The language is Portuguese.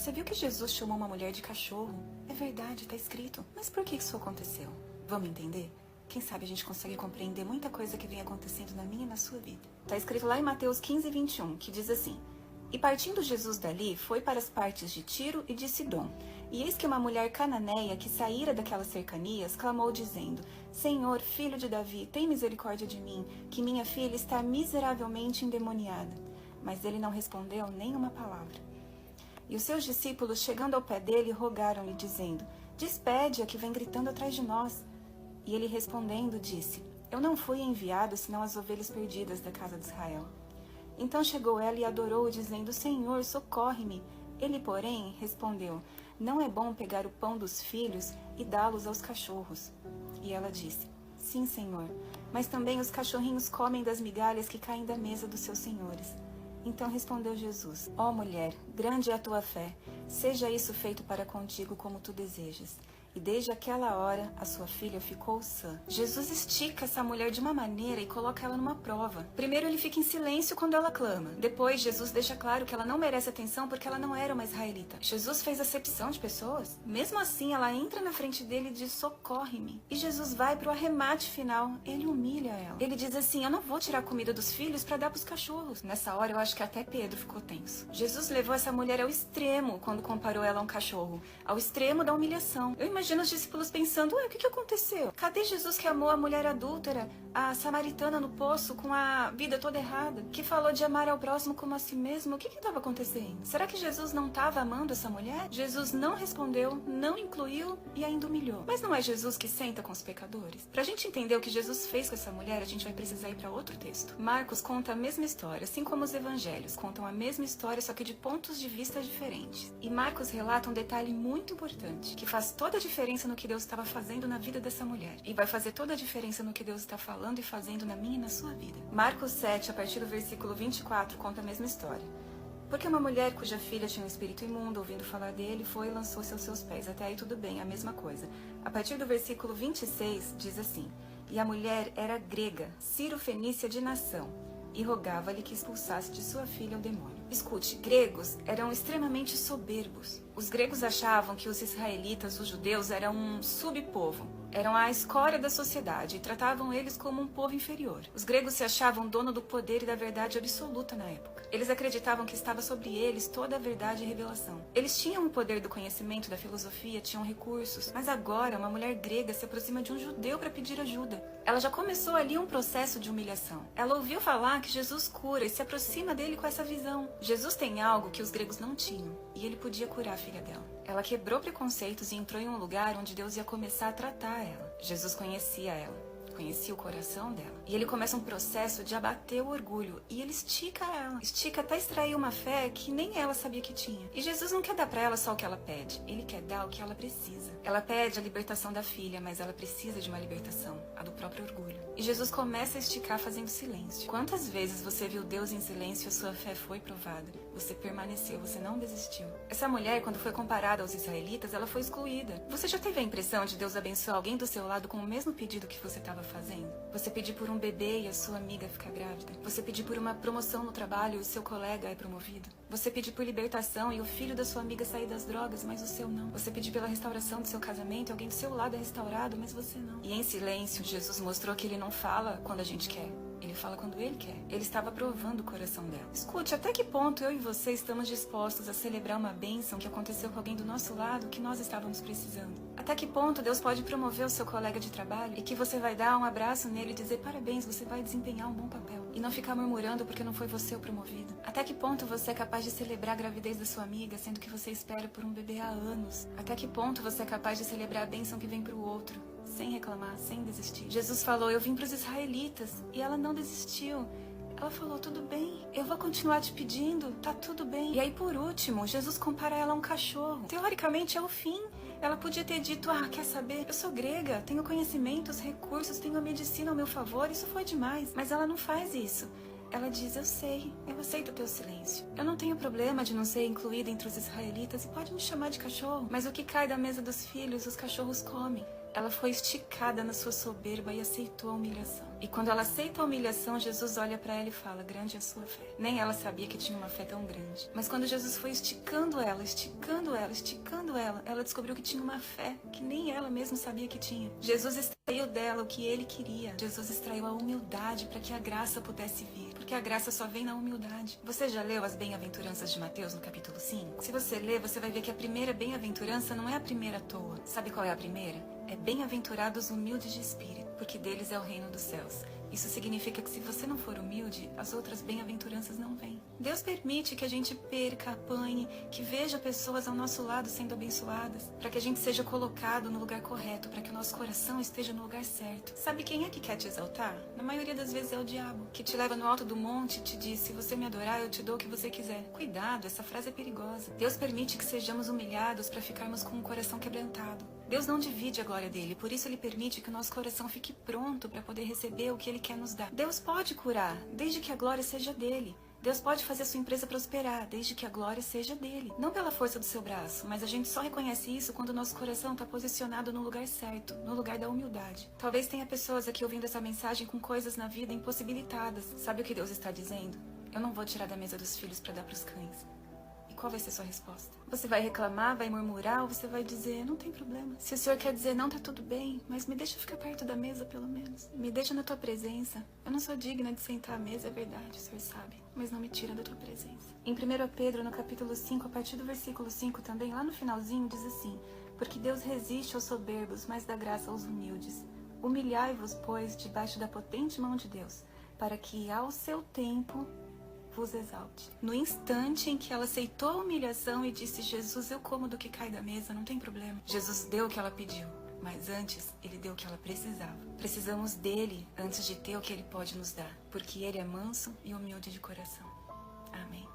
Você viu que Jesus chamou uma mulher de cachorro? É verdade, tá escrito. Mas por que isso aconteceu? Vamos entender? Quem sabe a gente consegue compreender muita coisa que vem acontecendo na minha e na sua vida. Tá escrito lá em Mateus 15:21, que diz assim: E partindo Jesus dali, foi para as partes de Tiro e de Sidom. E eis que uma mulher cananeia, que saíra daquelas cercanias, clamou dizendo: Senhor, filho de Davi, tem misericórdia de mim, que minha filha está miseravelmente endemoniada. Mas ele não respondeu nem uma palavra. E os seus discípulos, chegando ao pé dele, rogaram-lhe, dizendo: Despede-a, que vem gritando atrás de nós. E ele respondendo, disse: Eu não fui enviado, senão as ovelhas perdidas da casa de Israel. Então chegou ela e adorou-o, dizendo: Senhor, socorre-me. Ele, porém, respondeu: Não é bom pegar o pão dos filhos e dá-los aos cachorros. E ela disse: Sim, Senhor, mas também os cachorrinhos comem das migalhas que caem da mesa dos seus senhores. Então respondeu Jesus: Ó mulher, grande é a tua fé, seja isso feito para contigo como tu desejas. E desde aquela hora, a sua filha ficou sã. Jesus estica essa mulher de uma maneira e coloca ela numa prova. Primeiro, ele fica em silêncio quando ela clama. Depois, Jesus deixa claro que ela não merece atenção porque ela não era uma israelita. Jesus fez acepção de pessoas. Mesmo assim, ela entra na frente dele e diz: socorre-me. E Jesus vai para o arremate final. Ele humilha ela. Ele diz assim: eu não vou tirar a comida dos filhos para dar para os cachorros. Nessa hora, eu acho que até Pedro ficou tenso. Jesus levou essa mulher ao extremo quando comparou ela a um cachorro. Ao extremo da humilhação. Eu imagino os discípulos pensando: ué, o que aconteceu? Cadê Jesus que amou a mulher adúltera, a samaritana no poço com a vida toda errada, que falou de amar ao próximo como a si mesmo? O que estava acontecendo? Será que Jesus não estava amando essa mulher? Jesus não respondeu, não incluiu e ainda humilhou. Mas não é Jesus que senta com os pecadores? Pra gente entender o que Jesus fez com essa mulher, a gente vai precisar ir para outro texto. Marcos conta a mesma história, assim como os evangelhos contam a mesma história, só que de pontos de vista diferentes. E Marcos relata um detalhe muito importante, que faz toda a diferença no que Deus estava fazendo na vida dessa mulher. E vai fazer toda a diferença no que Deus está falando e fazendo na minha e na sua vida. Marcos 7, a partir do versículo 24, conta a mesma história. Porque uma mulher cuja filha tinha um espírito imundo, ouvindo falar dele, foi e lançou-se aos seus pés. Até aí tudo bem, a mesma coisa. A partir do versículo 26, diz assim: E a mulher era grega, Ciro-fenícia de nação, e rogava-lhe que expulsasse de sua filha o demônio. Escute, gregos eram extremamente soberbos. Os gregos achavam que os israelitas, os judeus, eram um subpovo. Eram a escória da sociedade e tratavam eles como um povo inferior. Os gregos se achavam dono do poder e da verdade absoluta na época. Eles acreditavam que estava sobre eles toda a verdade e revelação. Eles tinham o poder do conhecimento, da filosofia, tinham recursos. Mas agora uma mulher grega se aproxima de um judeu para pedir ajuda. Ela já começou ali um processo de humilhação. Ela ouviu falar que Jesus cura e se aproxima dele com essa visão. Jesus tem algo que os gregos não tinham e ele podia curar a filha dela. Ela quebrou preconceitos e entrou em um lugar onde Deus ia começar a tratar ela. Jesus conhecia ela, conhecia o coração dela. E ele começa um processo de abater o orgulho. E ele estica ela. Estica até extrair uma fé que nem ela sabia que tinha. E Jesus não quer dar pra ela só o que ela pede. Ele quer dar o que ela precisa. Ela pede a libertação da filha, mas ela precisa de uma libertação, a do próprio orgulho. E Jesus começa a esticar fazendo silêncio. Quantas vezes você viu Deus em silêncio e a sua fé foi provada? Você permaneceu, você não desistiu. Essa mulher, quando foi comparada aos israelitas, ela foi excluída. Você já teve a impressão de Deus abençoar alguém do seu lado com o mesmo pedido que você estava fazendo? Você pedir por um bebê e a sua amiga ficar grávida? Você pedir por uma promoção no trabalho e o seu colega é promovido? Você pedir por libertação e o filho da sua amiga sair das drogas, mas o seu não? Você pedir pela restauração do seu casamento e alguém do seu lado é restaurado, mas você não? E em silêncio, Jesus mostrou que ele não fala quando a gente quer. Ele fala quando ele quer. Ele estava provando o coração dela. Escute, até que ponto eu e você estamos dispostos a celebrar uma bênção que aconteceu com alguém do nosso lado que nós estávamos precisando? Até que ponto Deus pode promover o seu colega de trabalho e que você vai dar um abraço nele e dizer parabéns, você vai desempenhar um bom papel. E não ficar murmurando porque não foi você o promovido. Até que ponto você é capaz de celebrar a gravidez da sua amiga, sendo que você espera por um bebê há anos? Até que ponto você é capaz de celebrar a bênção que vem para o outro? Sem reclamar, sem desistir. Jesus falou: eu vim para os israelitas, e ela não desistiu. Ela falou: tudo bem, eu vou continuar te pedindo, tá tudo bem. E aí, por último, Jesus compara ela a um cachorro. Teoricamente é o fim. Ela podia ter dito: quer saber? Eu sou grega, tenho conhecimentos, recursos, tenho a medicina ao meu favor, isso foi demais. Mas ela não faz isso. ela diz, eu sei, eu aceito o teu silêncio. Eu não tenho problema de não ser incluída entre os israelitas e pode me chamar de cachorro, mas o que cai da mesa dos filhos, os cachorros comem. Ela foi esticada na sua soberba e aceitou a humilhação. E quando ela aceita a humilhação, Jesus olha para ela e fala, grande é a sua fé. Nem ela sabia que tinha uma fé tão grande. Mas quando Jesus foi esticando ela, esticando ela, esticando ela, ela descobriu que tinha uma fé que nem ela mesma sabia que tinha. Jesus extraiu dela o que ele queria. Jesus extraiu a humildade para que a graça pudesse vir. Porque a graça só vem na humildade. Você já leu as bem-aventuranças de Mateus no capítulo 5? Se você ler, você vai ver que a primeira bem-aventurança não é a primeira à toa. Sabe qual é a primeira? É bem-aventurados humildes de espírito, porque deles é o reino dos céus. Isso significa que se você não for humilde, as outras bem-aventuranças não vêm. Deus permite que a gente perca, apanhe, que veja pessoas ao nosso lado sendo abençoadas, para que a gente seja colocado no lugar correto, para que o nosso coração esteja no lugar certo. Sabe quem é que quer te exaltar? Na maioria das vezes é o diabo, que te leva no alto do monte e te diz, se você me adorar, eu te dou o que você quiser. Cuidado, essa frase é perigosa. Deus permite que sejamos humilhados para ficarmos com o coração quebrantado. Deus não divide a glória dele, por isso ele permite que o nosso coração fique pronto para poder receber o que ele quer nos dar. Deus pode curar, desde que a glória seja dele. Deus pode fazer a sua empresa prosperar, desde que a glória seja dele. Não pela força do seu braço, mas a gente só reconhece isso quando o nosso coração está posicionado no lugar certo, no lugar da humildade. Talvez tenha pessoas aqui ouvindo essa mensagem com coisas na vida impossibilitadas. Sabe o que Deus está dizendo? Eu não vou tirar da mesa dos filhos para dar para os cães. Qual vai ser sua resposta? Você vai reclamar, vai murmurar ou você vai dizer, não tem problema. Se o Senhor quer dizer, não, tá tudo bem, mas me deixa ficar perto da mesa pelo menos. Me deixa na tua presença. Eu não sou digna de sentar à mesa, é verdade, o Senhor sabe. Mas não me tira da tua presença. Em 1 Pedro, no capítulo 5, a partir do versículo 5 também, lá no finalzinho, diz assim, porque Deus resiste aos soberbos, mas dá graça aos humildes. Humilhai-vos, pois, debaixo da potente mão de Deus, para que ao seu tempo vos exalte. No instante em que ela aceitou a humilhação e disse, Jesus, eu como do que cai da mesa, não tem problema. Jesus deu o que ela pediu, mas antes ele deu o que ela precisava. Precisamos dele antes de ter o que ele pode nos dar, porque ele é manso e humilde de coração. Amém.